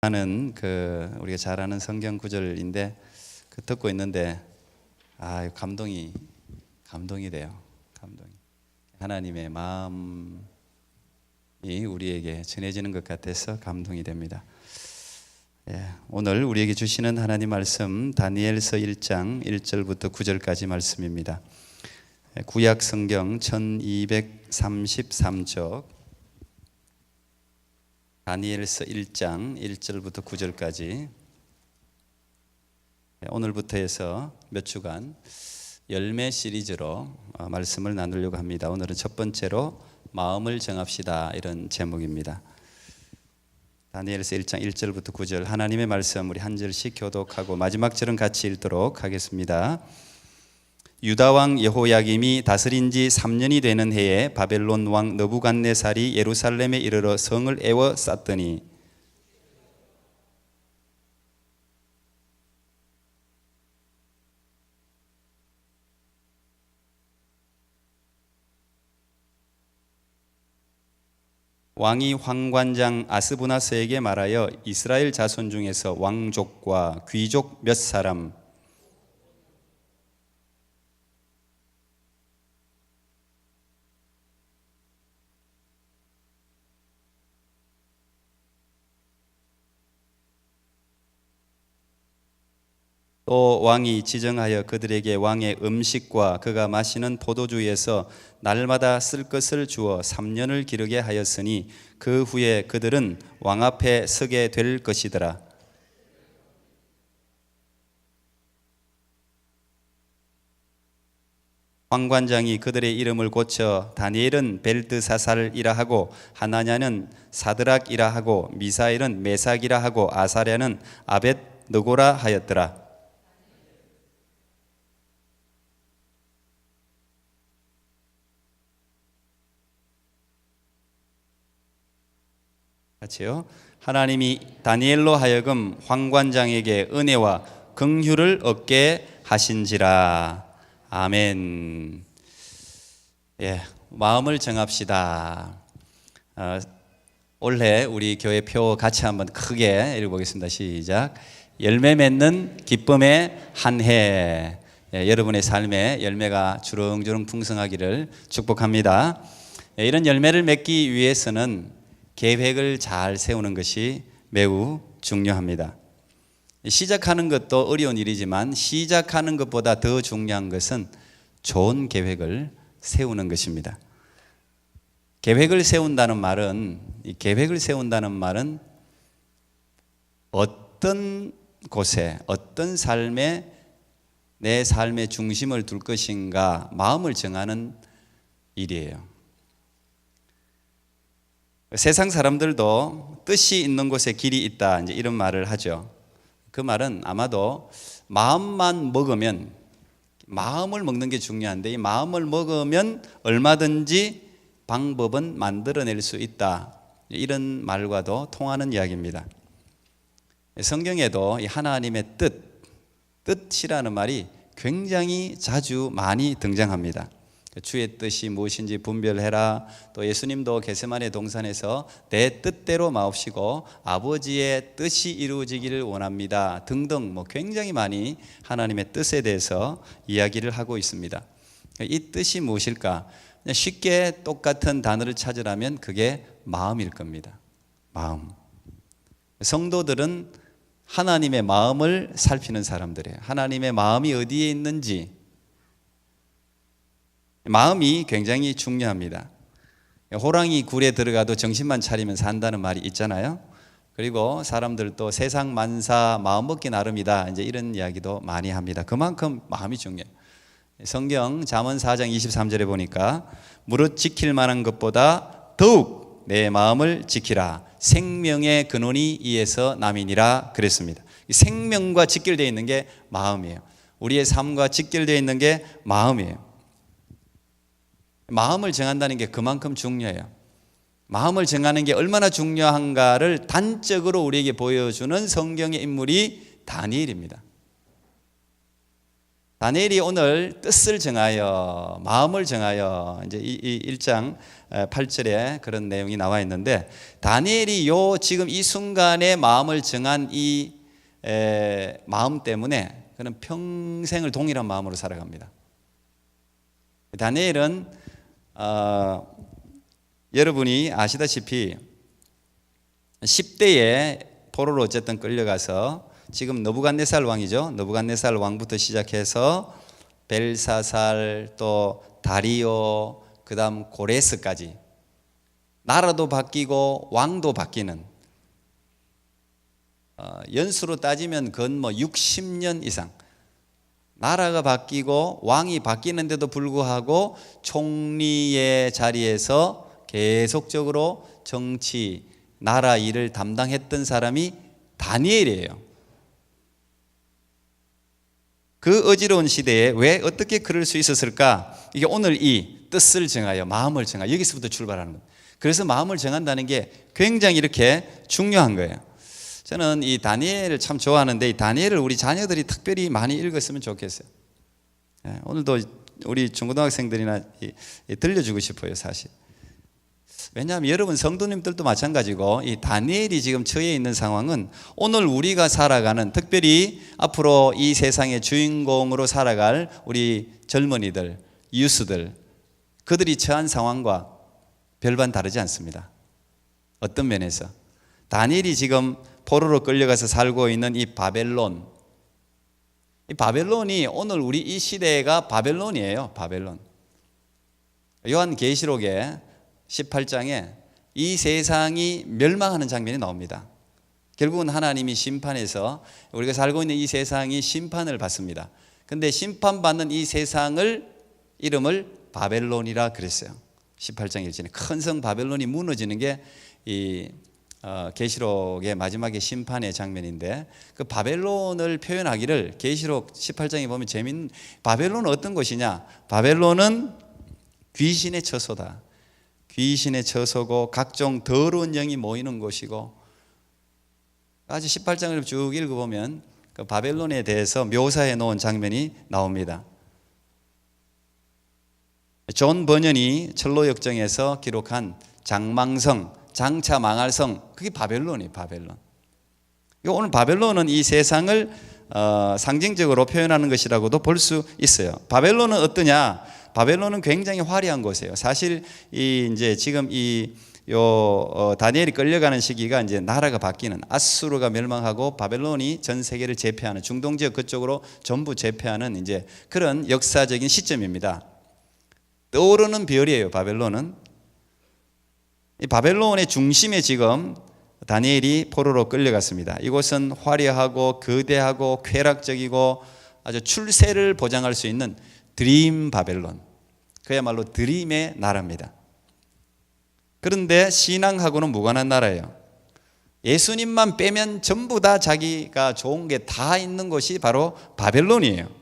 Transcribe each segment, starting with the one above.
하는 우리가 잘 아는 성경 구절인데 듣고 있는데 감동이 돼요. 감동이. 하나님의 마음이 우리에게 전해지는 것 같아서 감동이 됩니다. 오늘 우리에게 주시는 하나님 말씀 다니엘서 1장 1절부터 9절까지 말씀입니다. 구약 성경 1233쪽 다니엘서 1장 1절부터 9절까지 오늘부터 해서 몇 주간 열매 시리즈로 말씀을 나누려고 합니다. 오늘은 첫 번째로 마음을 정합시다, 이런 제목입니다. 다니엘서 1장 1절부터 9절 하나님의 말씀 우리 한 절씩 교독하고 마지막 절은 같이 읽도록 하겠습니다. 유다 왕 여호야김이 다스린 지 3년이 되는 해에 바벨론 왕 느부갓네살이 예루살렘에 이르러 성을 에워쌌더니 왕이 황관장 아스부나스에게 말하여 이스라엘 자손 중에서 왕족과 귀족 몇 사람 또 왕이 지정하여 그들에게 왕의 음식과 그가 마시는 포도주에서 날마다 쓸 것을 주어 3년을 기르게 하였으니 그 후에 그들은 왕 앞에 서게 될 것이더라. 황관장이 그들의 이름을 고쳐 다니엘은 벨드사살이라 하고 하나냐는 사드락이라 하고 미사엘은 메삭이라 하고 아사랴는 아벳느고라 하였더라. 같이요. 하나님이 다니엘로 하여금 황관장에게 은혜와 긍휼을 얻게 하신지라. 아멘. 마음을 정합시다. 올해 우리 교회 표 같이 한번 크게 읽어보겠습니다. 시작. 열매 맺는 기쁨의 한 해. 여러분의 삶에 열매가 주렁주렁 풍성하기를 축복합니다. 이런 열매를 맺기 위해서는 계획을 잘 세우는 것이 매우 중요합니다. 시작하는 것도 어려운 일이지만 시작하는 것보다 더 중요한 것은 좋은 계획을 세우는 것입니다. 계획을 세운다는 말은 어떤 곳에 어떤 삶에 내 삶의 중심을 둘 것인가 마음을 정하는 일이에요. 세상 사람들도 뜻이 있는 곳에 길이 있다, 이제 이런 말을 하죠. 그 말은 아마도 마음만 먹으면, 마음을 먹는 게 중요한데 이 마음을 먹으면 얼마든지 방법은 만들어낼 수 있다, 이런 말과도 통하는 이야기입니다. 성경에도 이 하나님의 뜻이라는 말이 굉장히 자주 많이 등장합니다. 주의 뜻이 무엇인지 분별해라. 또 예수님도 겟세마네 동산에서 내 뜻대로 마옵시고 아버지의 뜻이 이루어지기를 원합니다 등등 굉장히 많이 하나님의 뜻에 대해서 이야기를 하고 있습니다. 이 뜻이 무엇일까? 쉽게 똑같은 단어를 찾으라면 그게 마음일 겁니다. 마음. 성도들은 하나님의 마음을 살피는 사람들이에요. 하나님의 마음이 어디에 있는지, 마음이 굉장히 중요합니다. 호랑이 굴에 들어가도 정신만 차리면 산다는 말이 있잖아요. 그리고 사람들도 세상 만사 마음 먹기 나름이다, 이제 이런 이야기도 많이 합니다. 그만큼 마음이 중요해요. 성경 잠언 4장 23절에 보니까 무릇 지킬 만한 것보다 더욱 내 마음을 지키라. 생명의 근원이 이에서 남이니라 그랬습니다. 생명과 직결되어 있는 게 마음이에요. 우리의 삶과 직결되어 있는 게 마음이에요. 마음을 정한다는 게 그만큼 중요해요. 마음을 정하는 게 얼마나 중요한가를 단적으로 우리에게 보여주는 성경의 인물이 다니엘입니다. 다니엘이 오늘 뜻을 정하여 마음을 정하여 이제 이 1장 8절에 그런 내용이 나와 있는데, 다니엘이 지금 이 순간에 마음을 정한 이 마음 때문에 그는 평생을 동일한 마음으로 살아갑니다. 다니엘은 여러분이 아시다시피 10대에 포로로 어쨌든 끌려가서, 지금 느부갓네살 왕이죠. 느부갓네살 왕부터 시작해서 벨사살, 또 다리오, 그 다음 고레스까지 나라도 바뀌고 왕도 바뀌는, 연수로 따지면 그건 뭐 60년 이상 나라가 바뀌고 왕이 바뀌는데도 불구하고 총리의 자리에서 계속적으로 정치, 나라 일을 담당했던 사람이 다니엘이에요. 그 어지러운 시대에 왜 어떻게 그럴 수 있었을까? 이게 오늘 이 뜻을 정하여 마음을 정하여, 여기서부터 출발하는 거예요. 그래서 마음을 정한다는 게 굉장히 이렇게 중요한 거예요. 저는 이 다니엘을 참 좋아하는데, 이 다니엘을 우리 자녀들이 특별히 많이 읽었으면 좋겠어요. 오늘도 우리 중고등학생들이나 들려주고 싶어요, 사실. 왜냐하면 여러분 성도님들도 마찬가지고, 이 다니엘이 지금 처해 있는 상황은 오늘 우리가 살아가는, 특별히 앞으로 이 세상의 주인공으로 살아갈 우리 젊은이들, 유스들, 그들이 처한 상황과 별반 다르지 않습니다. 어떤 면에서 다니엘이 지금 포로로 끌려가서 살고 있는 이 바벨론, 이 바벨론이 오늘 우리 이 시대가 바벨론이에요. 바벨론. 요한계시록에 18장에 이 세상이 멸망하는 장면이 나옵니다. 결국은 하나님이 심판해서 우리가 살고 있는 이 세상이 심판을 받습니다. 근데 심판받는 이 세상을 이름을 바벨론이라 그랬어요. 18장 1절에 큰 성 바벨론이 무너지는 게 이 계시록의 마지막에 심판의 장면인데, 그 바벨론을 표현하기를 계시록 18장에 보면 재밌는, 바벨론은 어떤 곳이냐? 바벨론은 귀신의 처소다. 귀신의 처소고 각종 더러운 영이 모이는 곳이고, 아주 18장을 쭉 읽어보면 그 바벨론에 대해서 묘사해 놓은 장면이 나옵니다. 존 버년이 철로역정에서 기록한 장망성, 장차 망할 성, 그게 바벨론이에요. 바벨론. 오늘 바벨론은 이 세상을 상징적으로 표현하는 것이라고도 볼 수 있어요. 바벨론은 어떠냐? 바벨론은 굉장히 화려한 곳이에요. 사실 이제 지금 다니엘이 끌려가는 시기가 이제 나라가 바뀌는, 아수르가 멸망하고 바벨론이 전 세계를 제패하는, 중동 지역 그쪽으로 전부 제패하는 이제 그런 역사적인 시점입니다. 떠오르는 별이에요. 바벨론은. 이 바벨론의 중심에 지금 다니엘이 포로로 끌려갔습니다. 이곳은 화려하고 거대하고 쾌락적이고 아주 출세를 보장할 수 있는 드림 바벨론, 그야말로 드림의 나라입니다. 그런데 신앙하고는 무관한 나라예요. 예수님만 빼면 전부 다 자기가 좋은 게 다 있는 곳이 바로 바벨론이에요.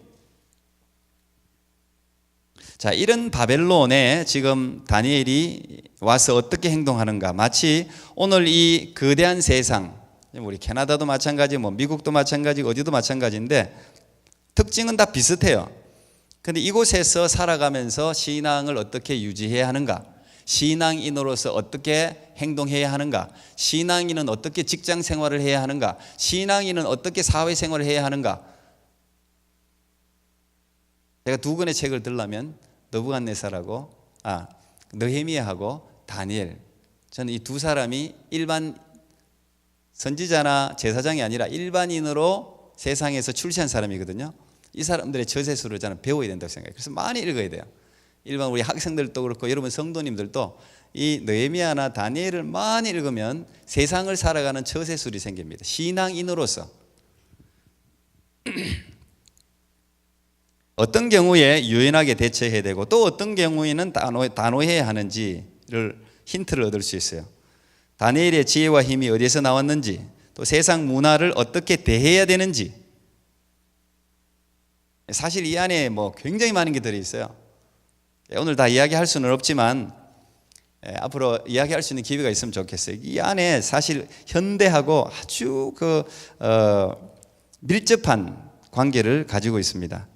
자, 이런 바벨론에 지금 다니엘이 와서 어떻게 행동하는가? 마치 오늘 이 거대한 세상, 우리 캐나다도 마찬가지, 뭐 미국도 마찬가지, 어디도 마찬가지인데 특징은 다 비슷해요. 근데 이곳에서 살아가면서 신앙을 어떻게 유지해야 하는가? 신앙인으로서 어떻게 행동해야 하는가? 신앙인은 어떻게 직장 생활을 해야 하는가? 신앙인은 어떻게 사회 생활을 해야 하는가? 제가 두 권의 책을 들라면 느부갓네살하고 느헤미야하고 다니엘, 저는 이 두 사람이 일반 선지자나 제사장이 아니라 일반인으로 세상에서 출세한 사람이거든요. 이 사람들의 저세수를 저는 배워야 된다고 생각해요. 그래서 많이 읽어야 돼요. 일반 우리 학생들도 그렇고 여러분 성도님들도 이 느헤미야나 다니엘을 많이 읽으면 세상을 살아가는 처세술이 생깁니다. 신앙인으로서 어떤 경우에 유연하게 대처해야 되고 또 어떤 경우에는 단호해야 하는지를 힌트를 얻을 수 있어요. 다니엘의 지혜와 힘이 어디서 나왔는지, 또 세상 문화를 어떻게 대해야 되는지, 사실 이 안에 뭐 굉장히 많은 게 들어있어요. 오늘 다 이야기할 수는 없지만 앞으로 이야기할 수 있는 기회가 있으면 좋겠어요. 이 안에 사실 현대하고 아주 밀접한 관계를 가지고 있습니다.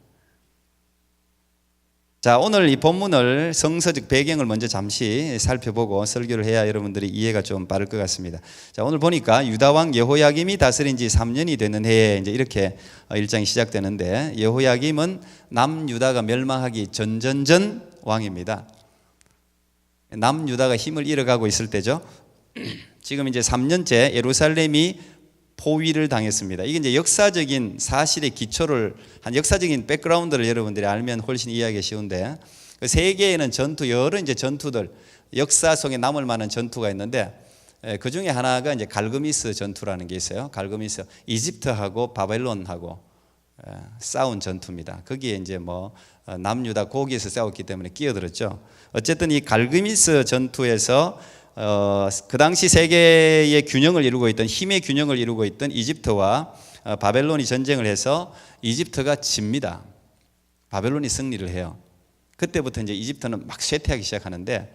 자, 오늘 이 본문을 성서적 배경을 먼저 잠시 살펴보고 설교를 해야 여러분들이 이해가 좀 빠를 것 같습니다. 자, 오늘 보니까 유다 왕 여호야김이 다스린 지 3년이 되는 해에 이제 이렇게 일장이 시작되는데, 여호야김은 남유다가 멸망하기 전전전 왕입니다. 남유다가 힘을 잃어가고 있을 때죠. 지금 이제 3년째 예루살렘이 포위를 당했습니다. 이게 이제 역사적인 사실의 기초를, 한 역사적인 백그라운드를 여러분들이 알면 훨씬 이해하기 쉬운데, 그 세계에는 전투, 여러 이제 전투들, 역사 속에 남을 만한 전투가 있는데, 그 중에 하나가 이제 갈그미스 전투라는 게 있어요. 갈그미스, 이집트하고 바벨론하고 싸운 전투입니다. 거기에 이제 뭐 남유다 거기에서 싸웠기 때문에 끼어들었죠. 어쨌든 이 갈그미스 전투에서 그 당시 세계의 균형을 이루고 있던, 힘의 균형을 이루고 있던 이집트와 바벨론이 전쟁을 해서 이집트가 집니다. 바벨론이 승리를 해요. 그때부터 이제 이집트는 막 쇠퇴하기 시작하는데,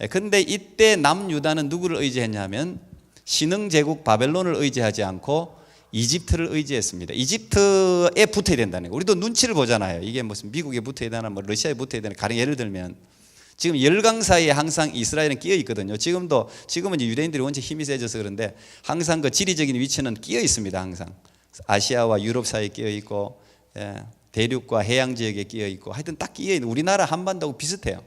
근데 이때 남유다는 누구를 의지했냐면 신흥제국 바벨론을 의지하지 않고 이집트를 의지했습니다. 이집트에 붙어야 된다는 거. 우리도 눈치를 보잖아요. 이게 무슨 미국에 붙어야 되나, 뭐 러시아에 붙어야 되나. 가령 예를 들면 지금 열강 사이에 항상 이스라엘은 끼어 있거든요. 지금은 이제 유대인들이 원체 힘이 세져서 그런데 항상 그 지리적인 위치는 끼어 있습니다. 항상 아시아와 유럽 사이에 끼어 있고, 대륙과 해양 지역에 끼어 있고, 하여튼 딱 끼어 있는, 우리나라 한반도하고 비슷해요.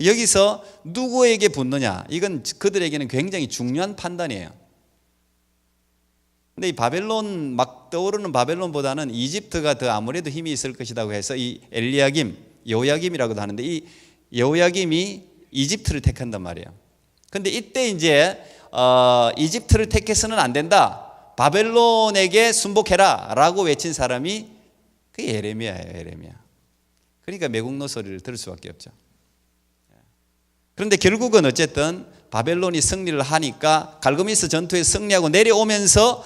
여기서 누구에게 붙느냐, 이건 그들에게는 굉장히 중요한 판단이에요. 근데 이 바벨론, 막 떠오르는 바벨론보다는 이집트가 더 아무래도 힘이 있을 것이라고 해서 이 여호야김이라고도 하는데, 이 여호야김이 이집트를 택한단 말이에요. 근데 이때 이제 이집트를 택해서는 안 된다, 바벨론에게 순복해라 라고 외친 사람이 그 예레미야예요. 예레미야. 그러니까 매국노 소리를 들을 수밖에 없죠. 그런데 결국은 어쨌든 바벨론이 승리를 하니까 갈그미스 전투에 승리하고 내려오면서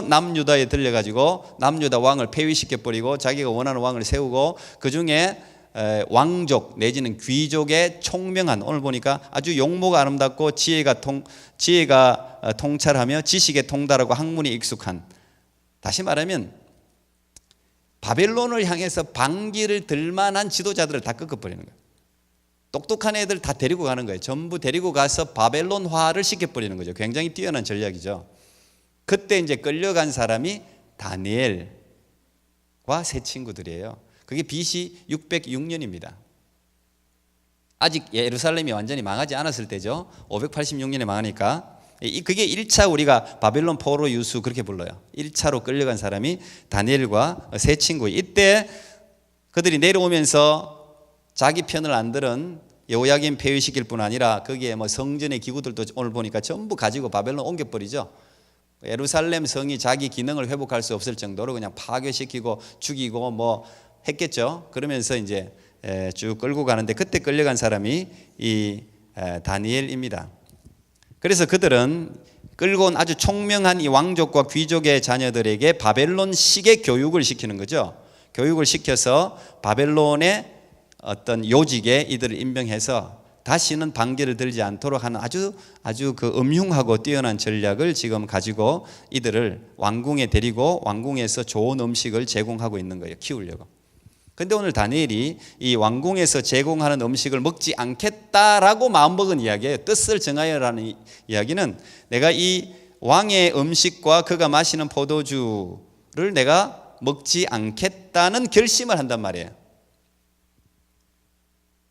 남유다에 들려가지고 남유다 왕을 폐위시켜버리고 자기가 원하는 왕을 세우고, 그 중에 왕족 내지는 귀족의 총명한, 오늘 보니까 아주 용모가 아름답고 지혜가 통찰하며 지식에 통달하고 학문에 익숙한, 다시 말하면 바벨론을 향해서 반기를 들 만한 지도자들을 다 꺾어버리는 거예요. 똑똑한 애들 다 데리고 가는 거예요. 전부 데리고 가서 바벨론화를 시켜버리는 거죠. 굉장히 뛰어난 전략이죠. 그때 이제 끌려간 사람이 다니엘과 세 친구들이에요. 그게 BC 606년입니다. 아직 예루살렘이 완전히 망하지 않았을 때죠. 586년에 망하니까. 그게 1차 우리가 바벨론 포로 유수 그렇게 불러요. 1차로 끌려간 사람이 다니엘과 세 친구. 이때 그들이 내려오면서 자기 편을 안 들은 여호야김 폐위시킬 뿐 아니라 거기에 뭐 성전의 기구들도 오늘 보니까 전부 가지고 바벨론 옮겨버리죠. 예루살렘 성이 자기 기능을 회복할 수 없을 정도로 그냥 파괴시키고 죽이고 뭐 했겠죠. 그러면서 이제 쭉 끌고 가는데, 그때 끌려간 사람이 이 다니엘입니다. 그래서 그들은 끌고 온 아주 총명한 이 왕족과 귀족의 자녀들에게 바벨론식의 교육을 시키는 거죠. 교육을 시켜서 바벨론의 어떤 요직에 이들을 임명해서 다시는 반기를 들지 않도록 하는 아주 그 음흉하고 뛰어난 전략을 지금 가지고 이들을 왕궁에 데리고 왕궁에서 좋은 음식을 제공하고 있는 거예요. 키우려고. 근데 오늘 다니엘이 이 왕궁에서 제공하는 음식을 먹지 않겠다라고 마음먹은 이야기예요. 뜻을 정하여라는 이야기는 내가 이 왕의 음식과 그가 마시는 포도주를 내가 먹지 않겠다는 결심을 한단 말이에요.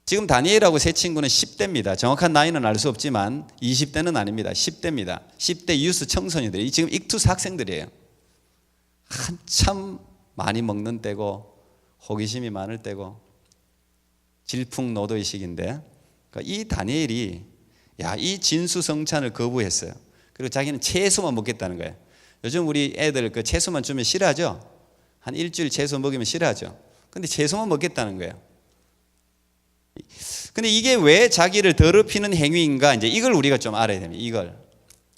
지금 다니엘하고 세 친구는 10대입니다. 정확한 나이는 알 수 없지만 20대는 아닙니다. 10대입니다. 10대 유스 청소년들이 지금 익투스 학생들이에요. 한참 많이 먹는 때고 호기심이 많을 때고 질풍노도의 시기인데, 그러니까 이 다니엘이 이 진수성찬을 거부했어요. 그리고 자기는 채소만 먹겠다는 거예요. 요즘 우리 애들 그 채소만 주면 싫어하죠. 한 일주일 채소 먹으면 싫어하죠. 근데 채소만 먹겠다는 거예요. 근데 이게 왜 자기를 더럽히는 행위인가, 이제 이걸 우리가 좀 알아야 됩니다. 이걸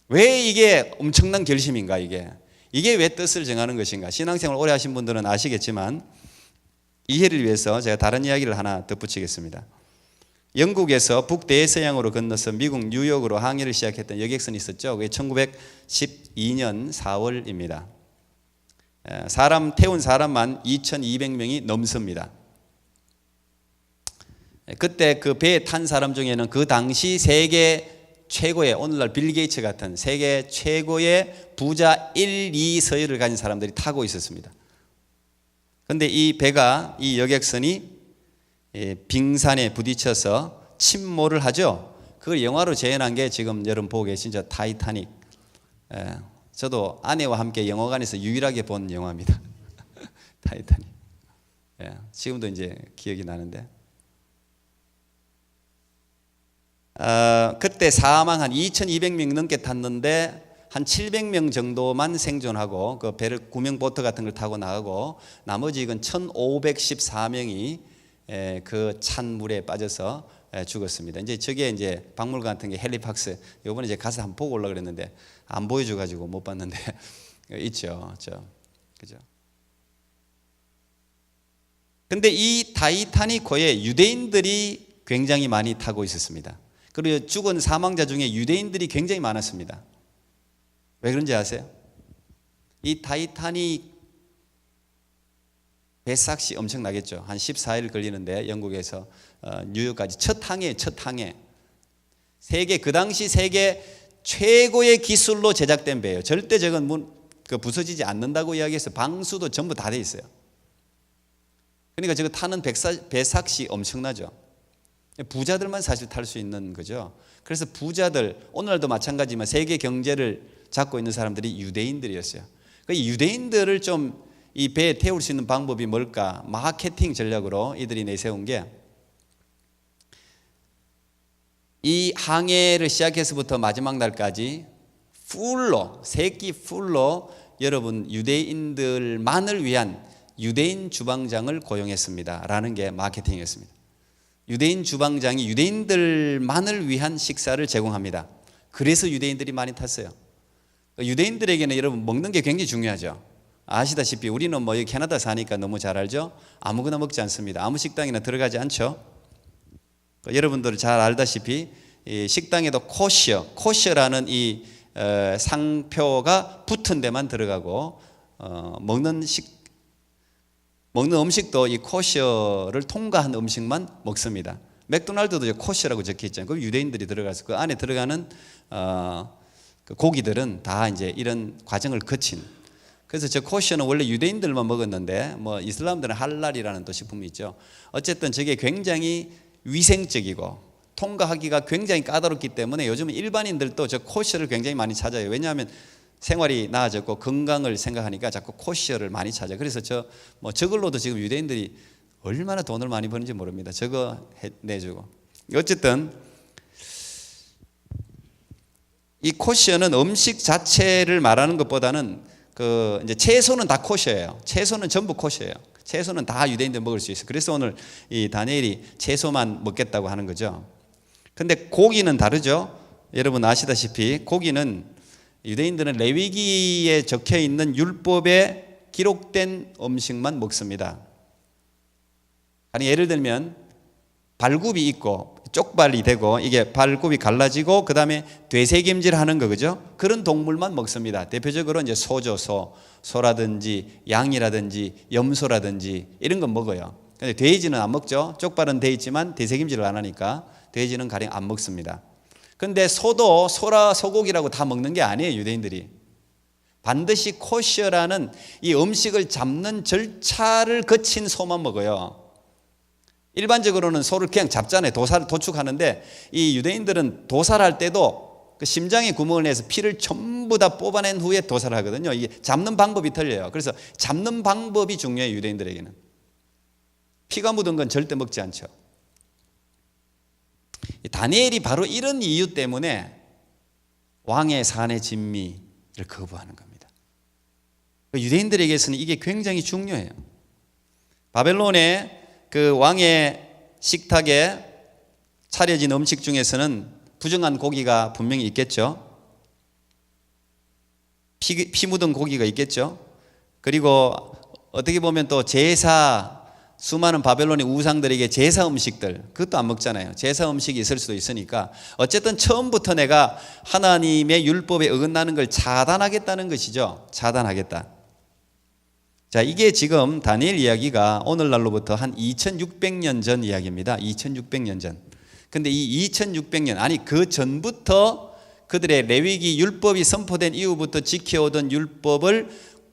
왜 이게 엄청난 결심인가, 이게 왜 뜻을 정하는 것인가. 신앙생활 오래 하신 분들은 아시겠지만 이해를 위해서 제가 다른 이야기를 하나 덧붙이겠습니다. 영국에서 북대서양으로 건너서 미국 뉴욕으로 항해를 시작했던 여객선이 있었죠. 그게 1912년 4월입니다. 사람 태운 사람만 2,200명이 넘습니다. 그때 그 배에 탄 사람 중에는 그 당시 세계 최고의, 오늘날 빌 게이츠 같은 세계 최고의 부자 1, 2 서열을 가진 사람들이 타고 있었습니다. 그런데 이 배가, 이 여객선이 빙산에 부딪혀서 침몰을 하죠. 그걸 영화로 재현한 게 지금 여러분 보고 계신 저 타이타닉. 저도 아내와 함께 영화관에서 유일하게 본 영화입니다. 타이타닉. 지금도 이제 기억이 나는데. 그때 사망 한 2,200명 넘게 탔는데 한 700명 정도만 생존하고 그 배를 구명보트 같은 걸 타고 나가고 나머지 1,514명이 그 찬 물에 빠져서 죽었습니다. 이제 저게 이제 박물관 같은 게 헬리팍스, 요번에 이제 가서 한번 보고 올라 그랬는데 안 보여줘 가지고 못 봤는데 있죠, 그죠? 근데 이 타이타닉호에 유대인들이 굉장히 많이 타고 있었습니다. 그리고 죽은 사망자 중에 유대인들이 굉장히 많았습니다. 왜 그런지 아세요? 이 타이타닉 배삭시 엄청나겠죠. 한 14일 걸리는데 영국에서 뉴욕까지 첫 항해예요. 그 당시 세계 최고의 기술로 제작된 배예요. 절대 저건 부서지지 않는다고 이야기해서 방수도 전부 다 돼 있어요. 그러니까 저거 타는 배삭시 엄청나죠. 부자들만 사실 탈 수 있는 거죠. 그래서 부자들, 오늘날도 마찬가지지만 세계 경제를 잡고 있는 사람들이 유대인들이었어요. 그 유대인들을 좀 이 배에 태울 수 있는 방법이 뭘까? 마케팅 전략으로 이들이 내세운 게, 이 항해를 시작해서부터 마지막 날까지 세끼 풀로 여러분 유대인들만을 위한 유대인 주방장을 고용했습니다 라는 게 마케팅이었습니다. 유대인 주방장이 유대인들만을 위한 식사를 제공합니다. 그래서 유대인들이 많이 탔어요. 유대인들에게는 여러분 먹는 게 굉장히 중요하죠. 아시다시피 우리는 뭐 여기 캐나다 사니까 너무 잘 알죠. 아무거나 먹지 않습니다. 아무 식당이나 들어가지 않죠. 여러분들 잘 알다시피 이 식당에도 코셔라는 이 상표가 붙은 데만 들어가고 먹는 음식도 이 코셔를 통과한 음식만 먹습니다. 맥도날드도 코셔라고 적혀 있잖아요. 그 유대인들이 들어가서 그 안에 들어가는 그 고기들은 다 이제 이런 과정을 거친. 그래서 저 코셔는 원래 유대인들만 먹었는데 뭐 이슬람들은 할랄이라는 또 식품이 있죠. 어쨌든 저게 굉장히 위생적이고 통과하기가 굉장히 까다롭기 때문에 요즘은 일반인들도 저 코셔를 굉장히 많이 찾아요. 왜냐하면 생활이 나아졌고 건강을 생각하니까 자꾸 코셔를 많이 찾아요. 그래서 저걸로도 지금 유대인들이 얼마나 돈을 많이 버는지 모릅니다. 저거 내주고. 어쨌든 이 코셔는 음식 자체를 말하는 것보다는 이제 채소는 다 코셔예요. 채소는 전부 코셔예요. 채소는 다 유대인들 먹을 수 있어요. 그래서 오늘 이 다니엘이 채소만 먹겠다고 하는 거죠. 근데 고기는 다르죠. 여러분 아시다시피 고기는 유대인들은 레위기에 적혀 있는 율법에 기록된 음식만 먹습니다. 아니 예를 들면 발굽이 있고 쪽발이 되고 이게 발굽이 갈라지고 그 다음에 되새김질 하는 거 그죠? 그런 동물만 먹습니다. 대표적으로 이제 소라든지 양이라든지 염소라든지 이런 건 먹어요. 근데 돼지는 안 먹죠. 쪽발은 돼 있지만 되새김질을 안 하니까 돼지는 가령 안 먹습니다. 근데 소고기라고 다 먹는 게 아니에요. 유대인들이 반드시 코셔라는 이 음식을 잡는 절차를 거친 소만 먹어요. 일반적으로는 소를 그냥 잡잖아요. 도축하는데 이 유대인들은 도살할 때도 그 심장에 구멍을 내서 피를 전부 다 뽑아낸 후에 도살을 하거든요. 이게 잡는 방법이 틀려요. 그래서 잡는 방법이 중요해요. 유대인들에게는 피가 묻은 건 절대 먹지 않죠. 다니엘이 바로 이런 이유 때문에 왕의 산의 진미를 거부하는 겁니다. 유대인들에게서는 이게 굉장히 중요해요. 바벨론의 그 왕의 식탁에 차려진 음식 중에서는 부정한 고기가 분명히 있겠죠. 피 묻은 고기가 있겠죠. 그리고 어떻게 보면 또 수많은 바벨론의 우상들에게 제사 음식들 그것도 안 먹잖아요. 제사 음식이 있을 수도 있으니까 어쨌든 처음부터 내가 하나님의 율법에 어긋나는 걸 차단하겠다는 것이죠. 차단하겠다. 자, 이게 지금 다니엘 이야기가 오늘날로부터 한 2600년 전 이야기입니다. 2600년 전. 근데 이 2600년, 아니 그 전부터 그들의 레위기 율법이 선포된 이후부터 지켜오던 율법을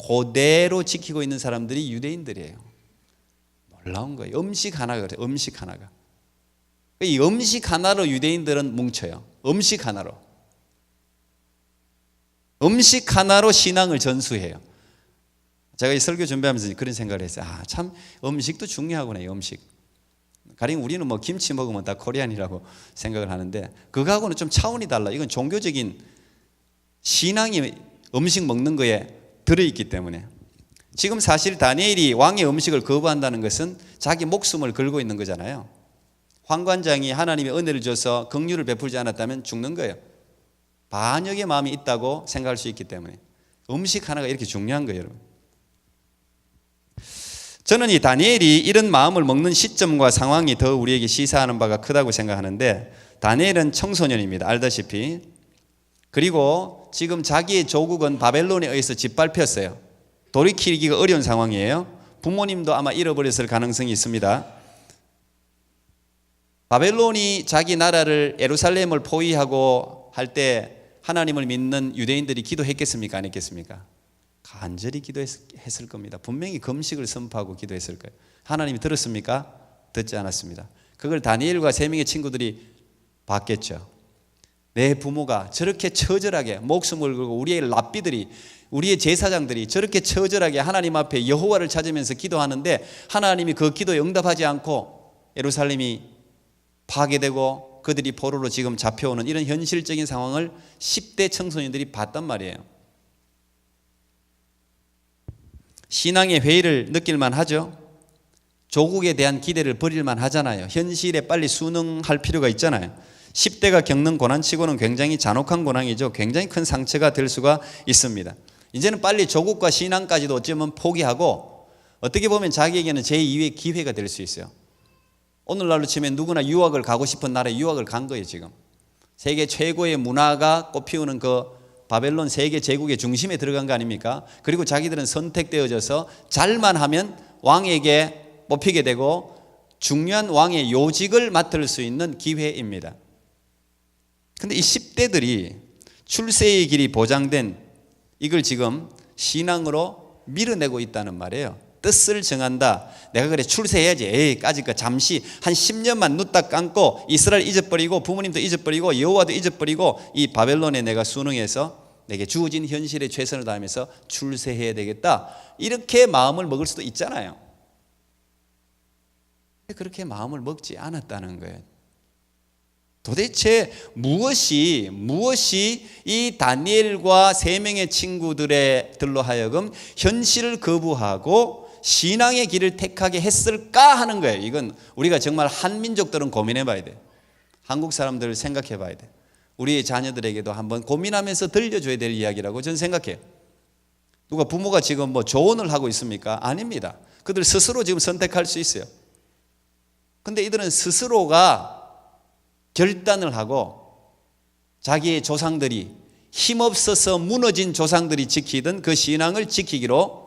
그대로 지키고 있는 사람들이 유대인들이에요. 놀라운 거예요. 음식 하나가 그래요. 음식 하나가. 이 음식 하나로 유대인들은 뭉쳐요. 음식 하나로. 음식 하나로 신앙을 전수해요. 제가 이 설교 준비하면서 그런 생각을 했어요. 아, 참 음식도 중요하구나, 이 음식. 가령 우리는 뭐 김치 먹으면 다 코리안이라고 생각을 하는데 그거하고는 좀 차원이 달라. 이건 종교적인 신앙이 음식 먹는 거에 들어있기 때문에. 지금 사실 다니엘이 왕의 음식을 거부한다는 것은 자기 목숨을 걸고 있는 거잖아요. 환관장이 하나님의 은혜를 줘서 긍휼을 베풀지 않았다면 죽는 거예요. 반역의 마음이 있다고 생각할 수 있기 때문에. 음식 하나가 이렇게 중요한 거예요, 여러분. 저는 이 다니엘이 이런 마음을 먹는 시점과 상황이 더 우리에게 시사하는 바가 크다고 생각하는데, 다니엘은 청소년입니다. 알다시피. 그리고 지금 자기의 조국은 바벨론에 의해서 짓밟혔어요. 돌이키기가 어려운 상황이에요. 부모님도 아마 잃어버렸을 가능성이 있습니다. 바벨론이 자기 나라를 예루살렘을 포위하고 할 때 하나님을 믿는 유대인들이 기도했겠습니까? 안 했겠습니까? 간절히 기도했을 겁니다. 분명히 금식을 선포하고 기도했을 거예요. 하나님이 들었습니까? 듣지 않았습니다. 그걸 다니엘과 세 명의 친구들이 봤겠죠. 내 부모가 저렇게 처절하게 목숨을 걸고 우리의 랍비들이, 우리의 제사장들이 저렇게 처절하게 하나님 앞에 여호와를 찾으면서 기도하는데 하나님이 그 기도에 응답하지 않고 예루살렘이 파괴되고 그들이 포로로 지금 잡혀오는 이런 현실적인 상황을 10대 청소년들이 봤단 말이에요. 신앙의 회의를 느낄만 하죠. 조국에 대한 기대를 버릴만 하잖아요. 현실에 빨리 순응할 필요가 있잖아요. 10대가 겪는 고난치고는 굉장히 잔혹한 고난이죠. 굉장히 큰 상처가 될 수가 있습니다. 이제는 빨리 조국과 신앙까지도 어쩌면 포기하고 어떻게 보면 자기에게는 제2의 기회가 될 수 있어요. 오늘날로 치면 누구나 유학을 가고 싶은 나라에 유학을 간 거예요. 지금 세계 최고의 문화가 꽃피우는 그 바벨론 세계 제국의 중심에 들어간 거 아닙니까? 그리고 자기들은 선택되어져서 잘만 하면 왕에게 뽑히게 되고 중요한 왕의 요직을 맡을 수 있는 기회입니다. 근데 이 10대들이 출세의 길이 보장된 이걸 지금 신앙으로 밀어내고 있다는 말이에요. 뜻을 정한다. 내가 그래 출세해야지. 에이, 까짓거 잠시 한 10년만 눈 딱 감고 이스라엘 잊어버리고 부모님도 잊어버리고 여호와도 잊어버리고 이 바벨론에 내가 순응해서 내게 주어진 현실에 최선을 다하면서 출세해야 되겠다. 이렇게 마음을 먹을 수도 있잖아요. 그렇게 마음을 먹지 않았다는 거예요. 도대체 무엇이 이 다니엘과 세 명의 친구들로 하여금 현실을 거부하고 신앙의 길을 택하게 했을까 하는 거예요. 이건 우리가 정말 한민족들은 고민해 봐야 돼요. 한국 사람들을 생각해 봐야 돼요. 우리의 자녀들에게도 한번 고민하면서 들려줘야 될 이야기라고 저는 생각해요. 누가 부모가 지금 뭐 조언을 하고 있습니까? 아닙니다. 그들 스스로 지금 선택할 수 있어요. 근데 이들은 스스로가 결단을 하고 자기의 조상들이 힘없어서 무너진 조상들이 지키던 그 신앙을 지키기로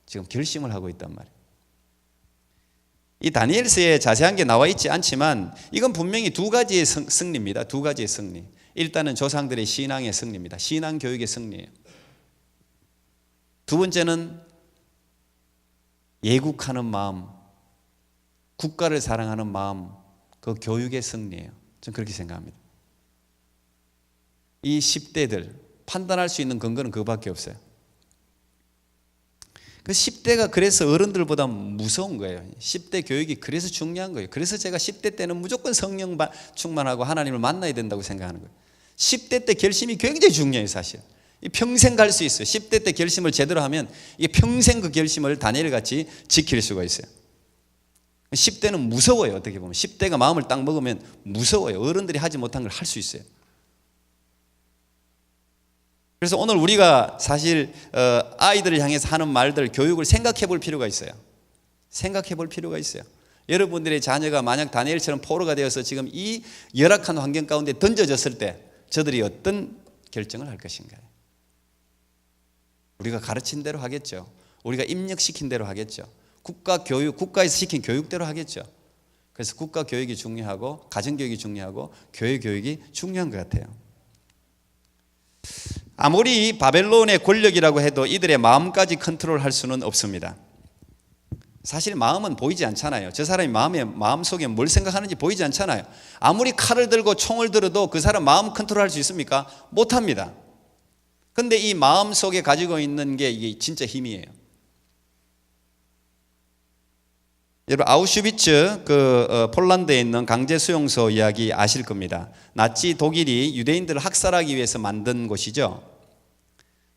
지금 결심을 하고 있단 말이에요. 이 다니엘서에 자세한 게 나와 있지 않지만 이건 분명히 두 가지의 승리입니다. 두 가지의 승리. 일단은 조상들의 신앙의 승리입니다. 신앙 교육의 승리예요. 두 번째는 예국하는 마음, 국가를 사랑하는 마음, 그 교육의 승리예요. 저는 그렇게 생각합니다. 이 10대들 판단할 수 있는 근거는 그거밖에 없어요. 그 10대가 그래서 어른들보다 무서운 거예요. 10대 교육이 그래서 중요한 거예요. 그래서 제가 10대 때는 무조건 성령 충만하고 하나님을 만나야 된다고 생각하는 거예요. 10대 때 결심이 굉장히 중요해요. 사실 평생 갈 수 있어요. 10대 때 결심을 제대로 하면 이게 평생 그 결심을 다니엘같이 지킬 수가 있어요. 10대는 무서워요. 어떻게 보면 10대가 마음을 딱 먹으면 무서워요. 어른들이 하지 못한 걸 할 수 있어요. 그래서 오늘 우리가 사실 아이들을 향해서 하는 말들, 교육을 생각해 볼 필요가 있어요. 생각해 볼 필요가 있어요. 여러분들의 자녀가 만약 다니엘처럼 포로가 되어서 지금 이 열악한 환경 가운데 던져졌을 때 저들이 어떤 결정을 할 것인가요? 우리가 가르친 대로 하겠죠. 우리가 입력시킨 대로 하겠죠. 국가 교육, 국가에서 시킨 교육대로 하겠죠. 그래서 국가 교육이 중요하고 가정 교육이 중요하고 교회 교육이 중요한 것 같아요. 아무리 바벨론의 권력이라고 해도 이들의 마음까지 컨트롤할 수는 없습니다. 사실 마음은 보이지 않잖아요. 저 사람이 마음속에 뭘 생각하는지 보이지 않잖아요. 아무리 칼을 들고 총을 들어도 그 사람 마음 컨트롤할 수 있습니까? 못합니다. 근데 이 마음 속에 가지고 있는 게 이게 진짜 힘이에요. 여러분 아우슈비츠 폴란드에 있는 강제 수용소 이야기 아실 겁니다. 나치 독일이 유대인들을 학살하기 위해서 만든 곳이죠.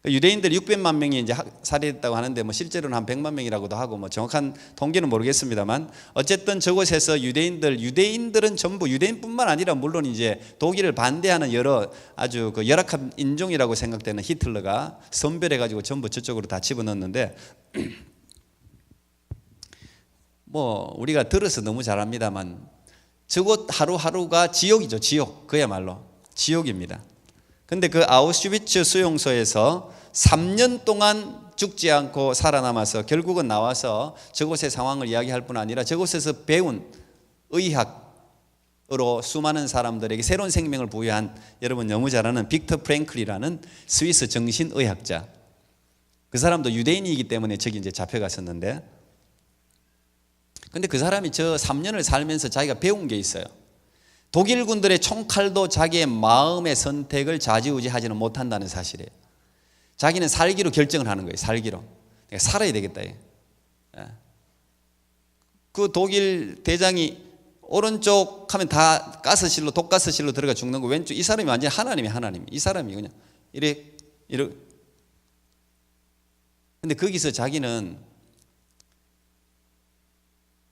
유대인들 600만 명이 이제 살해됐다고 하는데 뭐 실제로는 한 100만 명이라고도 하고 뭐 정확한 통계는 모르겠습니다만 어쨌든 저곳에서 유대인들은 전부 유대인뿐만 아니라 물론 이제 독일을 반대하는 여러 아주 그 열악한 인종이라고 생각되는 히틀러가 선별해 가지고 전부 저쪽으로 다 집어넣었는데 뭐 우리가 들어서 너무 잘 압니다만 저곳 하루하루가 지옥이죠. 지옥. 그야말로 지옥입니다. 근데 그 아우슈비츠 수용소에서 3년 동안 죽지 않고 살아남아서 결국은 나와서 저곳의 상황을 이야기할 뿐 아니라 저곳에서 배운 의학으로 수많은 사람들에게 새로운 생명을 부여한 여러분 너무 잘 아는 빅터 프랭클이라는 스위스 정신의학자. 그 사람도 유대인이기 때문에 저기 이제 잡혀갔었는데 근데 그 사람이 저 3년을 살면서 자기가 배운 게 있어요. 독일 군들의 총칼도 자기의 마음의 선택을 좌지우지하지는 못한다는 사실이에요. 자기는 살기로 결정을 하는 거예요. 살기로. 내가 살아야 되겠다. 그 독일 대장이 오른쪽 하면 다 가스실로 독가스실로 들어가 죽는 거 왼쪽 이 사람이 완전히 하나님이 이 사람이 그냥 이래. 근데 거기서 자기는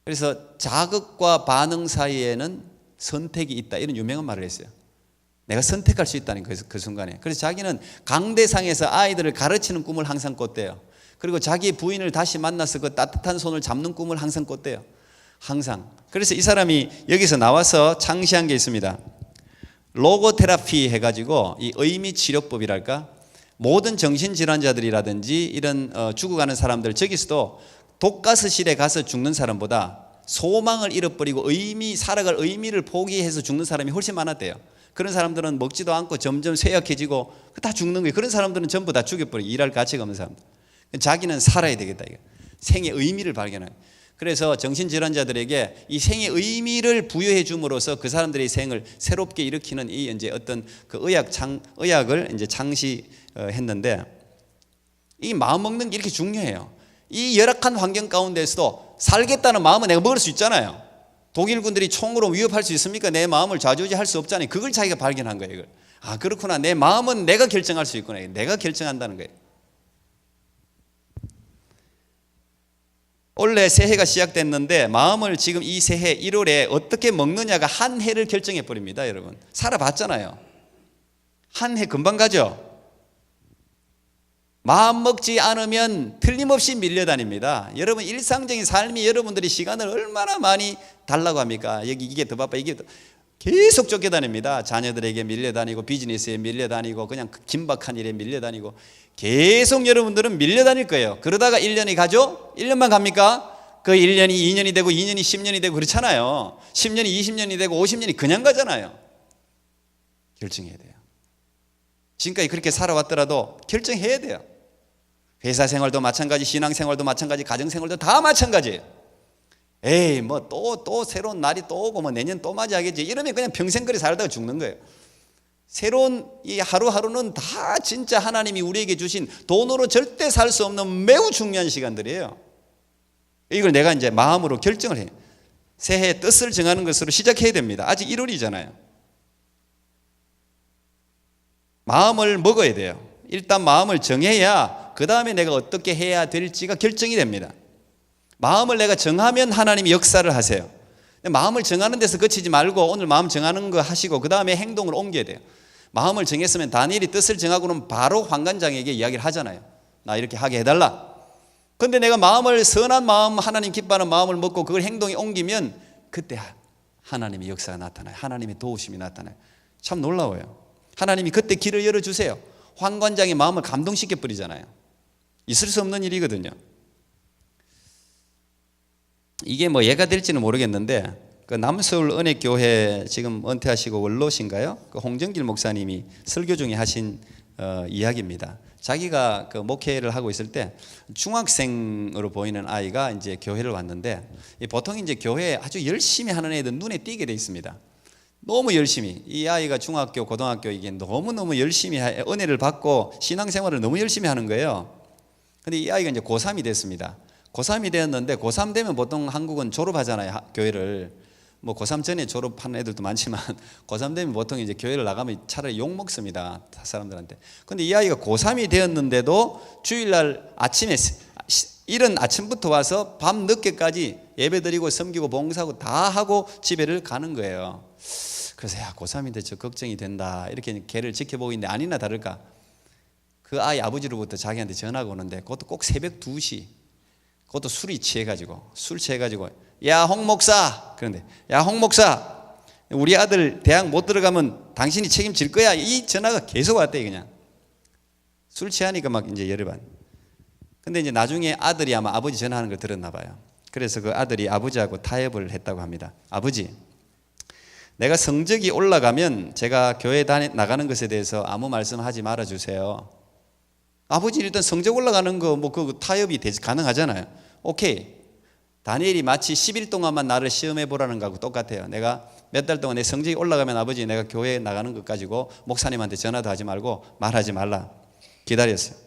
그래서 자극과 반응 사이에는 선택이 있다 이런 유명한 말을 했어요. 내가 선택할 수 있다는 그 순간에. 그래서 자기는 강대상에서 아이들을 가르치는 꿈을 항상 꿨대요. 그리고 자기 부인을 다시 만나서 그 따뜻한 손을 잡는 꿈을 항상 꿨대요. 항상. 그래서 이 사람이 여기서 나와서 창시한 게 있습니다. 로고테라피 해가지고 이 의미 치료법이랄까 모든 정신질환자들이라든지 이런 죽어가는 사람들 저기서도 독가스실에 가서 죽는 사람보다 소망을 잃어버리고 살아갈 의미를 포기해서 죽는 사람이 훨씬 많았대요. 그런 사람들은 먹지도 않고 점점 쇠약해지고 다 죽는 거예요. 그런 사람들은 전부 다 죽여버리고 일할 가치가 없는 사람들. 자기는 살아야 되겠다. 생의 의미를 발견해요. 그래서 정신질환자들에게 이 생의 의미를 부여해 줌으로써 그 사람들의 생을 새롭게 일으키는 이 이제 어떤 그 의학을 이제 창시했는데 이 마음 먹는 게 이렇게 중요해요. 이 열악한 환경 가운데서도 살겠다는 마음은 내가 먹을 수 있잖아요. 독일군들이 총으로 위협할 수 있습니까? 내 마음을 좌지우지할 수 없잖아요. 그걸 자기가 발견한 거예요. 이걸. 아 그렇구나. 내 마음은 내가 결정할 수 있구나. 내가 결정한다는 거예요. 원래 새해가 시작됐는데 마음을 지금 이 새해 1월에 어떻게 먹느냐가 한 해를 결정해 버립니다. 여러분 살아봤잖아요. 한 해 금방 가죠. 마음 먹지 않으면 틀림없이 밀려다닙니다. 여러분 일상적인 삶이 여러분들이 시간을 얼마나 많이 달라고 합니까? 여기 이게 더 바빠 이게 더 계속 쫓겨다닙니다. 자녀들에게 밀려다니고 비즈니스에 밀려다니고 그냥 긴박한 일에 밀려다니고 계속 여러분들은 밀려다닐 거예요. 그러다가 1년이 가죠? 1년만 갑니까? 그 1년이 2년이 되고 2년이 10년이 되고 그렇잖아요. 10년이 20년이 되고 50년이 그냥 가잖아요. 결정해야 돼요. 지금까지 그렇게 살아왔더라도 결정해야 돼요. 회사 생활도 마찬가지, 신앙 생활도 마찬가지, 가정 생활도 다 마찬가지예요. 에이 뭐 또 새로운 날이 또 오고 뭐 내년 또 맞이하겠지 이러면 그냥 평생 그리 살다가 죽는 거예요. 새로운 이 하루하루는 다 진짜 하나님이 우리에게 주신 돈으로 절대 살 수 없는 매우 중요한 시간들이에요. 이걸 내가 이제 마음으로 결정을 해요. 새해 뜻을 정하는 것으로 시작해야 됩니다. 아직 1월이잖아요. 마음을 먹어야 돼요. 일단 마음을 정해야 그 다음에 내가 어떻게 해야 될지가 결정이 됩니다. 마음을 내가 정하면 하나님이 역사를 하세요. 마음을 정하는 데서 그치지 말고 오늘 마음 정하는 거 하시고 그 다음에 행동을 옮겨야 돼요. 마음을 정했으면 다니엘이 뜻을 정하고는 바로 환관장에게 이야기를 하잖아요. 나 이렇게 하게 해달라. 그런데 내가 마음을 선한 마음 하나님 기뻐하는 마음을 먹고 그걸 행동에 옮기면 그때 하나님의 역사가 나타나요. 하나님의 도우심이 나타나요. 참 놀라워요. 하나님이 그때 길을 열어주세요. 환관장의 마음을 감동시켜 버리잖아요. 있을 수 없는 일이거든요. 이게 뭐 예가 될지는 모르겠는데 그 남서울 은혜교회 지금 은퇴하시고 원로신가요? 그 홍정길 목사님이 설교 중에 하신 이야기입니다. 자기가 그 목회를 하고 있을 때 중학생으로 보이는 아이가 이제 교회를 왔는데 보통 이제 교회에 아주 열심히 하는 애들 눈에 띄게 돼 있습니다. 너무 열심히 이 아이가 중학교, 고등학교 이게 너무너무 열심히 은혜를 받고 신앙생활을 너무 열심히 하는 거예요. 근데 이 아이가 이제 고3이 됐습니다. 고3이 되었는데 고3 되면 보통 한국은 졸업하잖아요. 교회를. 뭐 고3 전에 졸업하는 애들도 많지만 고3 되면 보통 이제 교회를 나가면 차라리 욕 먹습니다. 사람들한테. 근데 이 아이가 고3이 되었는데도 주일날 아침에 이른 아침부터 와서 밤 늦게까지 예배드리고 섬기고 봉사하고 다 하고 집에를 가는 거예요. 그래서 야, 고3인데 저 걱정이 된다. 이렇게 걔를 지켜보고 있는데 아니나 다를까 그 아이 아버지로부터 자기한테 전화가 오는데 그것도 꼭 새벽 2시 그것도 술이 취해가지고 술 취해가지고 야, 홍 목사. 그런데 야, 홍 목사, 우리 아들 대학 못 들어가면 당신이 책임질 거야. 이 전화가 계속 왔대. 그냥 술 취하니까 막 이제 열을 받. 근데 이제 나중에 아들이 아마 아버지 전화하는 걸 들었나 봐요. 그래서 그 아들이 아버지하고 타협을 했다고 합니다. 아버지, 내가 성적이 올라가면 제가 교회 나가는 것에 대해서 아무 말씀하지 말아 주세요. 아버지 일단 성적 올라가는 거 뭐 그 타협이 가능하잖아요. 오케이. 다니엘이 마치 10일 동안만 나를 시험해 보라는 거하고 똑같아요. 내가 몇 달 동안 내 성적이 올라가면 아버지 내가 교회에 나가는 것 가지고 목사님한테 전화도 하지 말고 말하지 말라. 기다렸어요.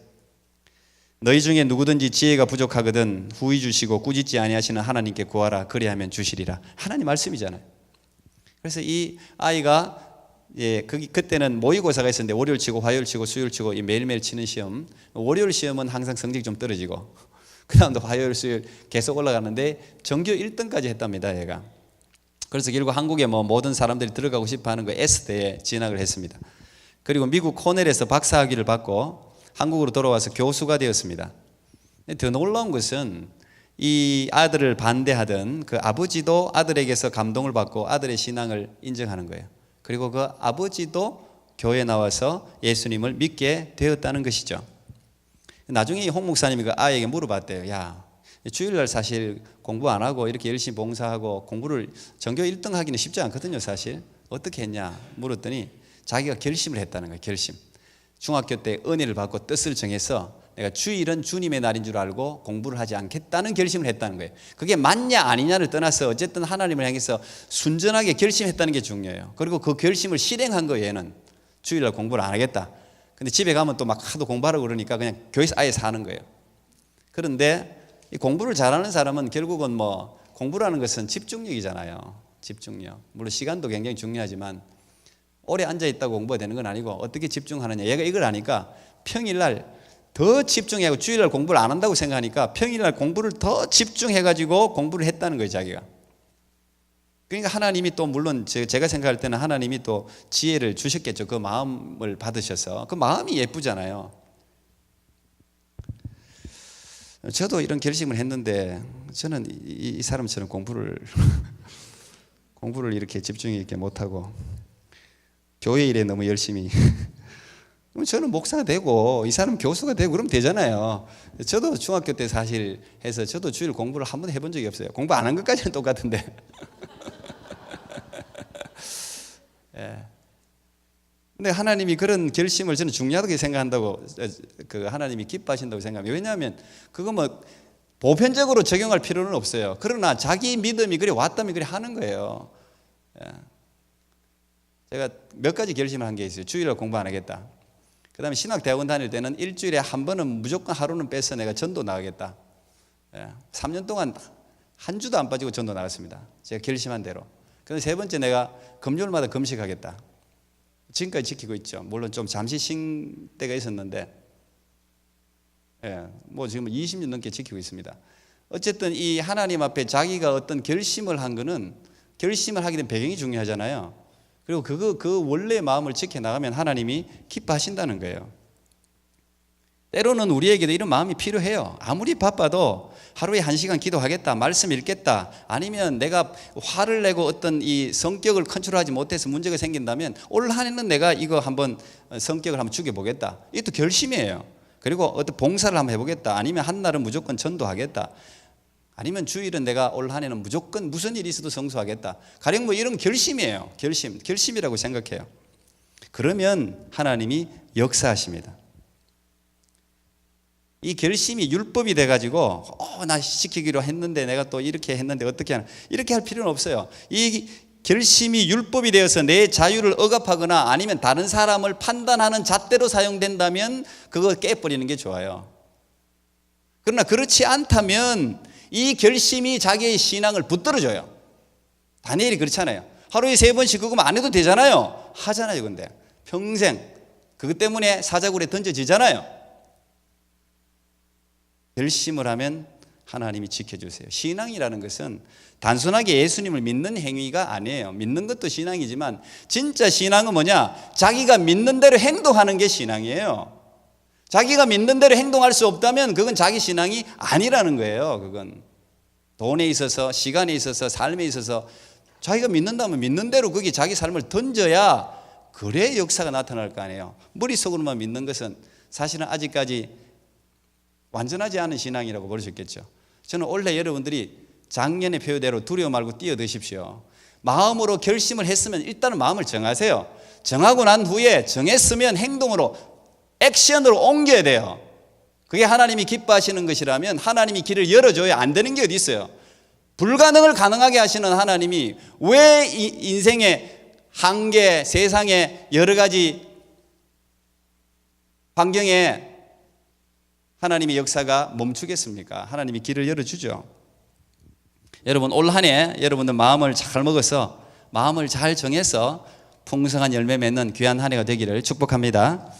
너희 중에 누구든지 지혜가 부족하거든 후히 주시고 꾸짖지 아니하시는 하나님께 구하라. 그리하면 주시리라. 하나님 말씀이잖아요. 그래서 이 아이가 그때는 모의고사가 있었는데 월요일 치고 화요일 치고 수요일 치고 매일매일 치는 시험. 월요일 시험은 항상 성적이 좀 떨어지고 그 다음도 화요일 수요일 계속 올라가는데 전교 1등까지 했답니다. 얘가. 그래서 결국 한국에 뭐 모든 사람들이 들어가고 싶어하는 그 S대에 진학을 했습니다. 그리고 미국 코넬에서 박사학위를 받고 한국으로 돌아와서 교수가 되었습니다. 더 놀라운 것은 이 아들을 반대하던 그 아버지도 아들에게서 감동을 받고 아들의 신앙을 인정하는 거예요. 그리고 그 아버지도 교회에 나와서 예수님을 믿게 되었다는 것이죠. 나중에 홍 목사님이 그 아이에게 물어봤대요. 야, 주일날 사실 공부 안 하고 이렇게 열심히 봉사하고 공부를 전교 1등 하기는 쉽지 않거든요. 사실 어떻게 했냐 물었더니 자기가 결심을 했다는 거예요. 결심. 중학교 때 은혜를 받고 뜻을 정해서 내가 주일은 주님의 날인 줄 알고 공부를 하지 않겠다는 결심을 했다는 거예요. 그게 맞냐 아니냐를 떠나서 어쨌든 하나님을 향해서 순전하게 결심했다는 게 중요해요. 그리고 그 결심을 실행한 거예요. 얘는 주일날 공부를 안 하겠다. 근데 집에 가면 또 막 하도 공부하라고 그러니까 그냥 교회에서 아예 사는 거예요. 그런데 이 공부를 잘하는 사람은 결국은 뭐 공부라는 것은 집중력이잖아요. 집중력. 물론 시간도 굉장히 중요하지만 오래 앉아있다고 공부가 되는 건 아니고 어떻게 집중하느냐. 얘가 이걸 아니까 평일날 더 집중하고 주일날 공부를 안 한다고 생각하니까 평일날 공부를 더 집중해가지고 공부를 했다는 거예요. 자기가. 그러니까 하나님이 또 물론 제가 생각할 때는 하나님이 또 지혜를 주셨겠죠. 그 마음을 받으셔서. 그 마음이 예쁘잖아요. 저도 이런 결심을 했는데 저는 이 사람처럼 공부를 이렇게 집중 있게 못하고 교회 일에 너무 열심히 그럼 저는 목사가 되고 이 사람 교수가 되고 그러면 되잖아요. 저도 중학교 때 사실 해서 저도 주일 공부를 한 번도 해본 적이 없어요. 공부 안 한 것까지는 똑같은데 예. 근데 하나님이 그런 결심을 저는 중요하게 생각한다고 그 하나님이 기뻐하신다고 생각합니다. 왜냐하면 그거 뭐 보편적으로 적용할 필요는 없어요. 그러나 자기 믿음이 그래 왔다면 그래 하는 거예요. 예. 제가 몇 가지 결심을 한 게 있어요. 주일날 공부 안 하겠다. 그 다음에 신학대학원 다닐 때는 일주일에 한 번은 무조건 하루는 빼서 내가 전도 나가겠다. 예. 3년 동안 한 주도 안 빠지고 전도 나갔습니다. 제가 결심한 대로. 그래서 세 번째 내가 금요일마다 금식하겠다. 지금까지 지키고 있죠. 물론 좀 잠시 쉰 때가 있었는데 뭐 지금 20년 넘게 지키고 있습니다. 어쨌든 이 하나님 앞에 자기가 어떤 결심을 한 거는 결심을 하게 된 배경이 중요하잖아요. 그리고 그 원래의 마음을 지켜나가면 하나님이 기뻐하신다는 거예요. 때로는 우리에게도 이런 마음이 필요해요. 아무리 바빠도 하루에 1시간 기도하겠다, 말씀 읽겠다, 아니면 내가 화를 내고 어떤 이 성격을 컨트롤하지 못해서 문제가 생긴다면 올 한 해는 내가 이거 한번 성격을 한번 죽여보겠다. 이것도 결심이에요. 그리고 어떤 봉사를 한번 해보겠다, 아니면 한 날은 무조건 전도하겠다. 아니면 주일은 내가 올 한 해는 무조건 무슨 일이 있어도 성수하겠다. 가령 뭐 이런 결심이에요. 결심이라고 생각해요. 그러면 하나님이 역사하십니다. 이 결심이 율법이 돼가지고 나 지키기로 했는데 내가 또 이렇게 했는데 어떻게 하나, 이렇게 할 필요는 없어요. 이 결심이 율법이 되어서 내 자유를 억압하거나 아니면 다른 사람을 판단하는 잣대로 사용된다면 그거 깨버리는 게 좋아요. 그러나 그렇지 않다면 이 결심이 자기의 신앙을 붙들어줘요. 다니엘이 그렇잖아요. 하루에 3번씩 그거만 안 해도 되잖아요. 하잖아요. 근데 평생 그것 때문에 사자굴에 던져지잖아요. 결심을 하면 하나님이 지켜주세요. 신앙이라는 것은 단순하게 예수님을 믿는 행위가 아니에요. 믿는 것도 신앙이지만 진짜 신앙은 뭐냐? 자기가 믿는 대로 행동하는 게 신앙이에요. 자기가 믿는 대로 행동할 수 없다면 그건 자기 신앙이 아니라는 거예요. 그건 돈에 있어서, 시간에 있어서, 삶에 있어서 자기가 믿는다면 믿는 대로 거기 자기 삶을 던져야 그래 역사가 나타날 거 아니에요. 머릿속으로만 믿는 것은 사실은 아직까지 완전하지 않은 신앙이라고 볼 수 있겠죠. 저는 올해 여러분들이 작년의 표대로 두려워 말고 뛰어드십시오. 마음으로 결심을 했으면 일단은 마음을 정하세요. 정하고 난 후에 정했으면 행동으로, 액션으로 옮겨야 돼요. 그게 하나님이 기뻐하시는 것이라면 하나님이 길을 열어줘야 안 되는 게 어디 있어요. 불가능을 가능하게 하시는 하나님이 왜 인생의 한계, 세상의 여러 가지 환경에 하나님의 역사가 멈추겠습니까? 하나님이 길을 열어주죠. 여러분 올 한 해 여러분들 마음을 잘 먹어서 마음을 잘 정해서 풍성한 열매 맺는 귀한 한 해가 되기를 축복합니다.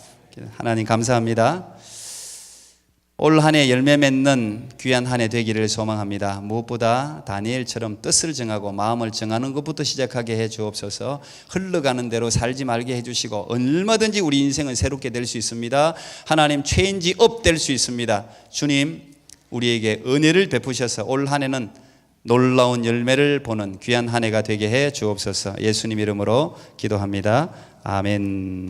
하나님 감사합니다. 올 한 해 열매 맺는 귀한 한 해 되기를 소망합니다. 무엇보다 다니엘처럼 뜻을 정하고 마음을 정하는 것부터 시작하게 해 주옵소서. 흘러가는 대로 살지 말게 해 주시고 얼마든지 우리 인생은 새롭게 될 수 있습니다. 하나님 체인지 업 될 수 있습니다. 주님 우리에게 은혜를 베푸셔서 올 한 해는 놀라운 열매를 보는 귀한 한 해가 되게 해 주옵소서. 예수님 이름으로 기도합니다. 아멘.